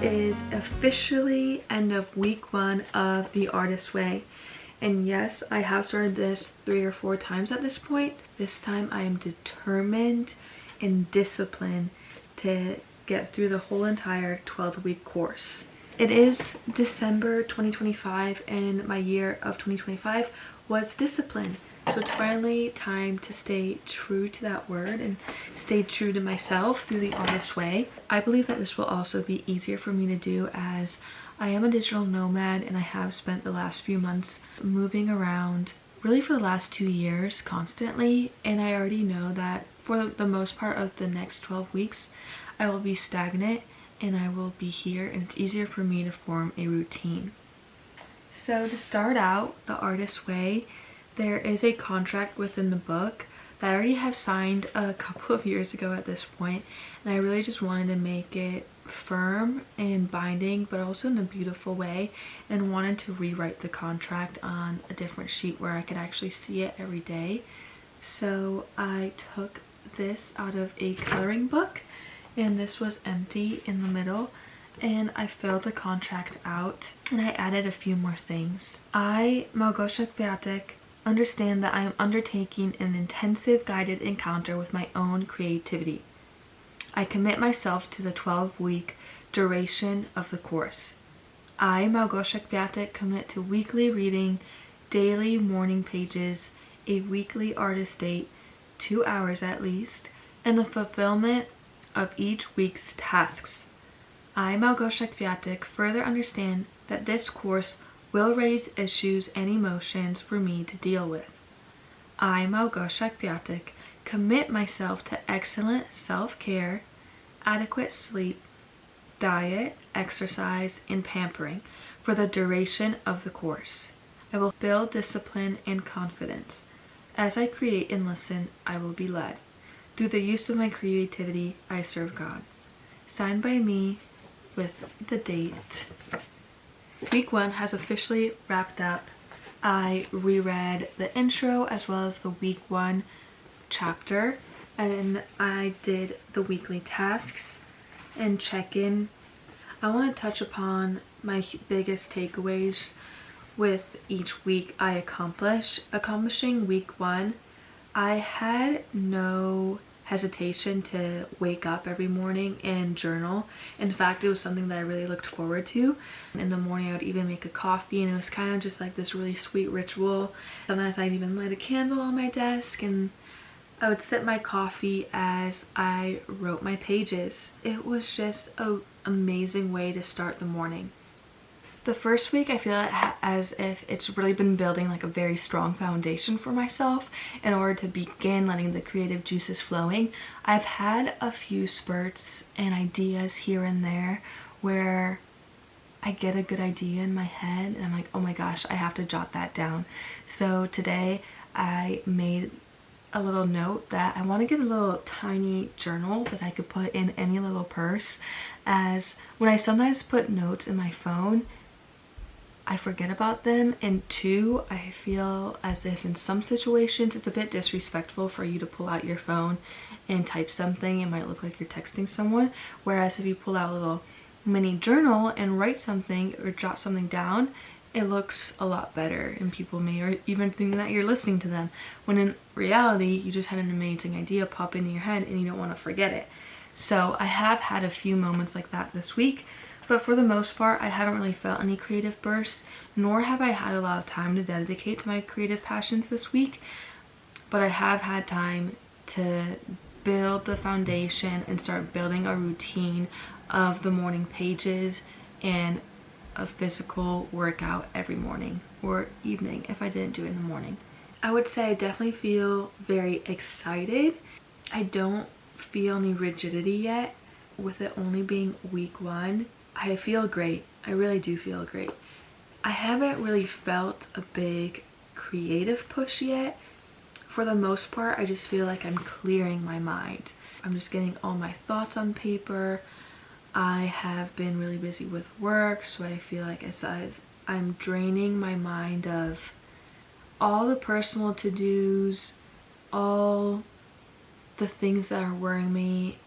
It is officially end of week 1 of the Artist Way. And yes, I have started this 3 or 4 times at this point. This time I am determined and disciplined to get through the whole entire 12-week course. It is December 2025 and my year of 2025 was discipline. So it's finally time to stay true to that word and stay true to myself through the Artist Way. I believe that this will also be easier for me to do as I am a digital nomad and I have spent the last few months moving around really for the last 2 years constantly, and I already know that for the most part of the next 12 weeks I will be stagnant and I will be here, and it's easier for me to form a routine. So to start out the Artist Way, there is a contract within the book that I already have signed a couple of years ago at this point, and I really just wanted to make it firm and binding but also in a beautiful way, and wanted to rewrite the contract on a different sheet where I could actually see it every day. So I took this out of a coloring book, and this was empty in the middle, and I filled the contract out and I added a few more things. I, Małgosia Kwiatek, understand that I am undertaking an intensive guided encounter with my own creativity. I commit myself to the 12-week duration of the course. I, Małgosia Kwiatek, commit to weekly reading, daily morning pages, a weekly artist date, 2 hours at least, and the fulfillment of each week's tasks. I, Małgosia Kwiatek, further understand that this course will raise issues and emotions for me to deal with. I, Małgosia Kwiatek, commit myself to excellent self-care, adequate sleep, diet, exercise, and pampering for the duration of the course. I will build discipline and confidence. As I create and listen, I will be led. Through the use of my creativity, I serve God. Signed by me with the date. Week 1 has officially wrapped up. I reread the intro as well as the week 1 chapter, and I did the weekly tasks and check-in. I want to touch upon my biggest takeaways with each week I accomplish. Accomplishing week 1, I had no hesitation to wake up every morning and journal. In fact, it was something that I really looked forward to. In the morning I would even make a coffee, and it was kind of just like this really sweet ritual. Sometimes I'd even light a candle on my desk and I would sip my coffee as I wrote my pages. It was just an amazing way to start the morning. The first week I feel as if it's really been building like a very strong foundation for myself in order to begin letting the creative juices flowing. I've had a few spurts and ideas here and there where I get a good idea in my head and I'm like, oh my gosh, I have to jot that down. So today I made a little note that I want to get a little tiny journal that I could put in any little purse, as when I sometimes put notes in my phone, I forget about them, and 2, I feel as if in some situations it's a bit disrespectful for you to pull out your phone and type something. It might look like you're texting someone, whereas if you pull out a little mini journal and write something or jot something down, it looks a lot better, and people may or even think that you're listening to them, when in reality you just had an amazing idea pop into your head and you don't want to forget it. So I have had a few moments like that this week, but for the most part I haven't really felt any creative bursts, nor have I had a lot of time to dedicate to my creative passions this week. But I have had time to build the foundation and start building a routine of the morning pages and a physical workout every morning or evening if I didn't do it in the morning. I would say I definitely feel very excited. I don't feel any rigidity yet with it only being week 1. I feel great. I really do feel great. I haven't really felt a big creative push yet. For the most part, I just feel like I'm clearing my mind. I'm just getting all my thoughts on paper. I have been really busy with work, so I feel like I'm draining my mind of all the personal to-dos, all the things that are worrying me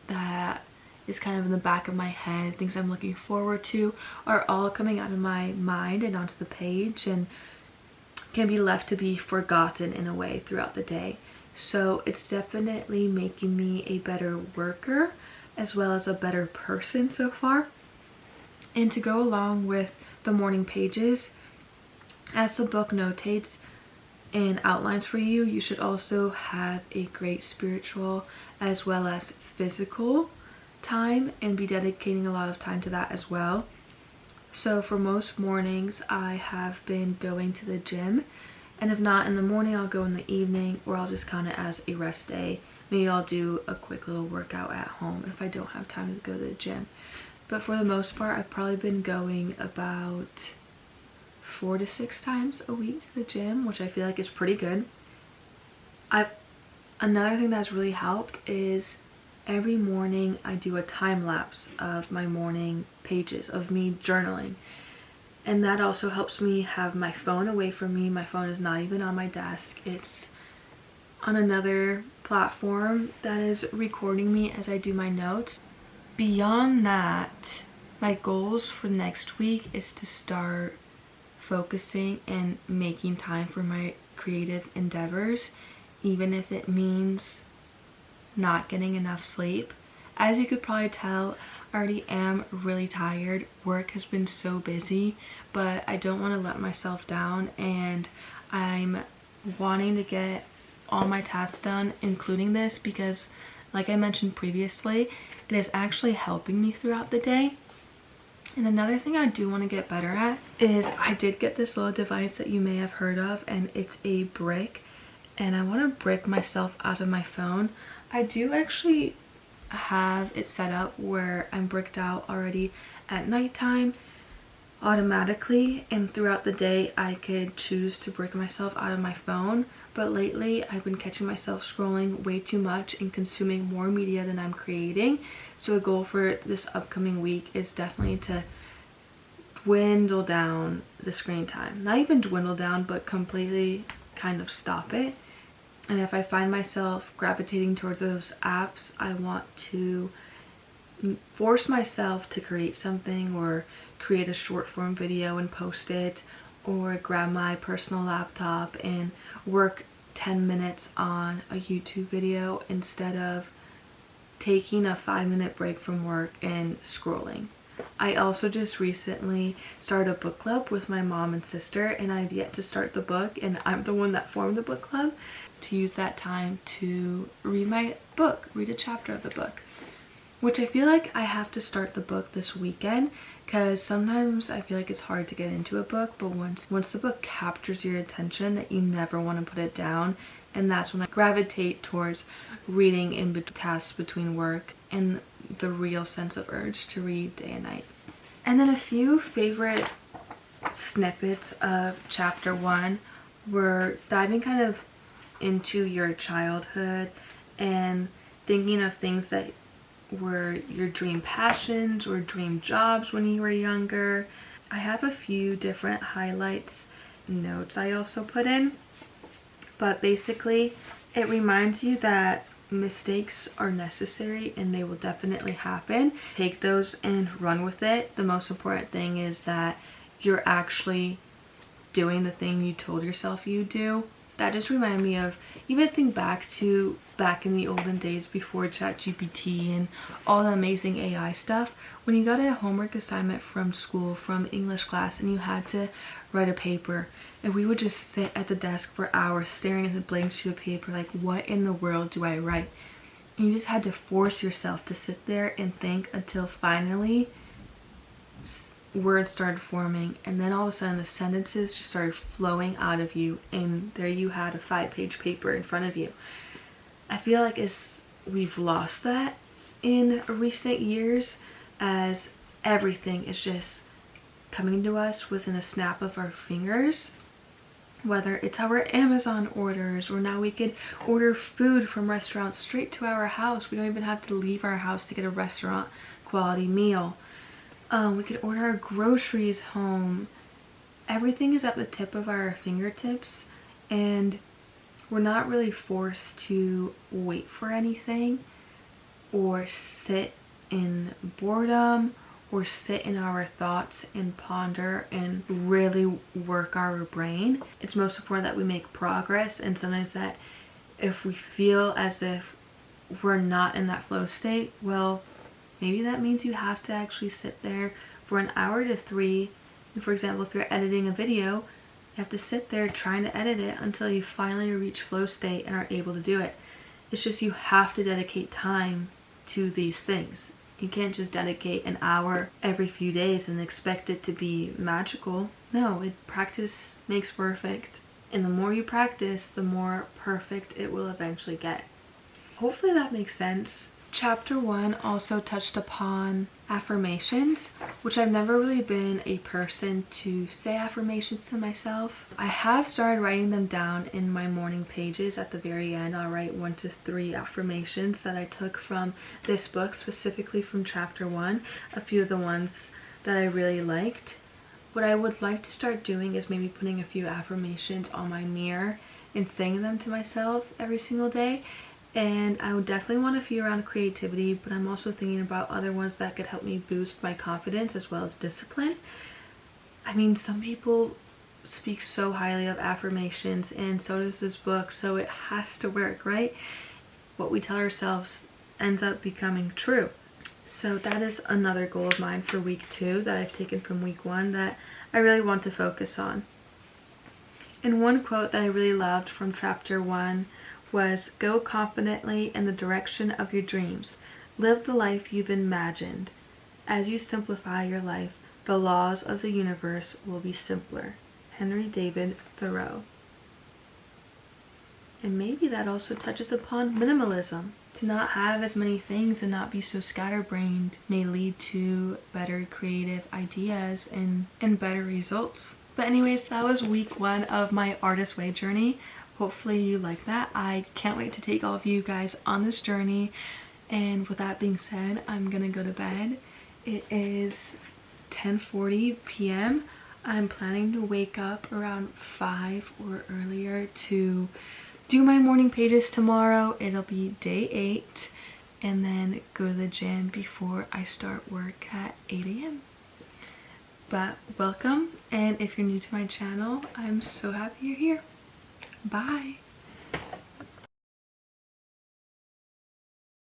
that is kind of in the back of my head, things I'm looking forward to, are all coming out of my mind and onto the page, and can be left to be forgotten in a way throughout the day. So it's definitely making me a better worker as well as a better person so far. And to go along with the morning pages, as the book notates and outlines for you, you should also have a great spiritual as well as physical time and be dedicating a lot of time to that as well. So for most mornings, I have been going to the gym, and if not in the morning, I'll go in the evening, or I'll just count it as a rest day. Maybe I'll do a quick little workout at home if I don't have time to go to the gym. But for the most part, I've probably been going about 4 to 6 times a week to the gym, which I feel like is pretty good. Another thing that's really helped is every morning I do a time lapse of my morning pages of me journaling, and that also helps me have my phone away from me. My phone is not even on my desk, it's on another platform that is recording me as I do my notes. Beyond that, my goals for next week is to start focusing and making time for my creative endeavors, even if it means not getting enough sleep. As you could probably tell, I already am really tired. Work has been so busy, but I don't want to let myself down, and I'm wanting to get all my tasks done, including this, because like I mentioned previously, it is actually helping me throughout the day. And another thing I do want to get better at is I did get this little device that you may have heard of, and it's a brick, and I want to brick myself out of my phone. I do actually have it set up where I'm bricked out already at nighttime automatically, and throughout the day I could choose to brick myself out of my phone. But lately I've been catching myself scrolling way too much and consuming more media than I'm creating. So a goal for this upcoming week is definitely to dwindle down the screen time. Not even dwindle down, but completely kind of stop it. And if I find myself gravitating towards those apps, I want to force myself to create something, or create a short form video and post it, or grab my personal laptop and work 10 minutes on a YouTube video instead of taking a 5-minute break from work and scrolling. I also just recently started a book club with my mom and sister, and I've yet to start the book, and I'm the one that formed the book club, to use that time to read my book, read a chapter of the book, which I feel like I have to start the book this weekend, because sometimes I feel like it's hard to get into a book, but once the book captures your attention, that you never want to put it down. And that's when I gravitate towards reading in tasks between work, and the real sense of urge to read day and night. And then a few favorite snippets of chapter 1 were diving kind of into your childhood and thinking of things that were your dream passions or dream jobs when you were younger. I have a few different highlights notes I also put in, but basically it reminds you that mistakes are necessary and they will definitely happen. Take those and run with it. The most important thing is that you're actually doing the thing you told yourself you do. That just reminded me of, even think back in the olden days before ChatGPT and all the amazing AI stuff, when you got a homework assignment from school, from English class, and you had to write a paper, and we would just sit at the desk for hours staring at the blank sheet of paper like, what in the world do I write? And you just had to force yourself to sit there and think until finally words started forming, and then all of a sudden the sentences just started flowing out of you, and there you had a 5-page paper in front of you. I feel like we've lost that in recent years, as everything is just coming to us within a snap of our fingers, whether it's our Amazon orders, or now we could order food from restaurants straight to our house. We don't even have to leave our house to get a restaurant quality meal. We could order our groceries home. Everything is at the tip of our fingertips, and we're not really forced to wait for anything or sit in boredom or sit in our thoughts and ponder and really work our brain. It's most important that we make progress, and sometimes that if we feel as if we're not in that flow state, well, maybe that means you have to actually sit there for an hour to 3. And for example, if you're editing a video, you have to sit there trying to edit it until you finally reach flow state and are able to do it. It's just you have to dedicate time to these things. You can't just dedicate an hour every few days and expect it to be magical. No, practice makes perfect. And the more you practice, the more perfect it will eventually get. Hopefully that makes sense. Chapter 1 also touched upon affirmations, which I've never really been a person to say affirmations to myself. I have started writing them down in my morning pages. At the very end, I'll write 1 to 3 affirmations that I took from this book, specifically from chapter 1, a few of the ones that I really liked. What I would like to start doing is maybe putting a few affirmations on my mirror and saying them to myself every single day. And I would definitely want a few around creativity, but I'm also thinking about other ones that could help me boost my confidence as well as discipline. I mean, some people speak so highly of affirmations, and so does this book, so it has to work, right? What we tell ourselves ends up becoming true. So that is another goal of mine for week 2 that I've taken from week 1 that I really want to focus on. And one quote that I really loved from chapter 1 was, "Go confidently in the direction of your dreams. Live the life you've imagined. As you simplify your life, the laws of the universe will be simpler." Henry David Thoreau. And maybe that also touches upon minimalism. To not have as many things and not be so scatterbrained may lead to better creative ideas and better results. But anyways, that was week 1 of my Artist Way journey. Hopefully you like that. I can't wait to take all of you guys on this journey. And with that being said, I'm gonna go to bed. It is 10:40 p.m. I'm planning to wake up around 5 or earlier to do my morning pages tomorrow. It'll be day 8, and then go to the gym before I start work at 8 a.m. But welcome, and if you're new to my channel, I'm so happy you're here. Bye.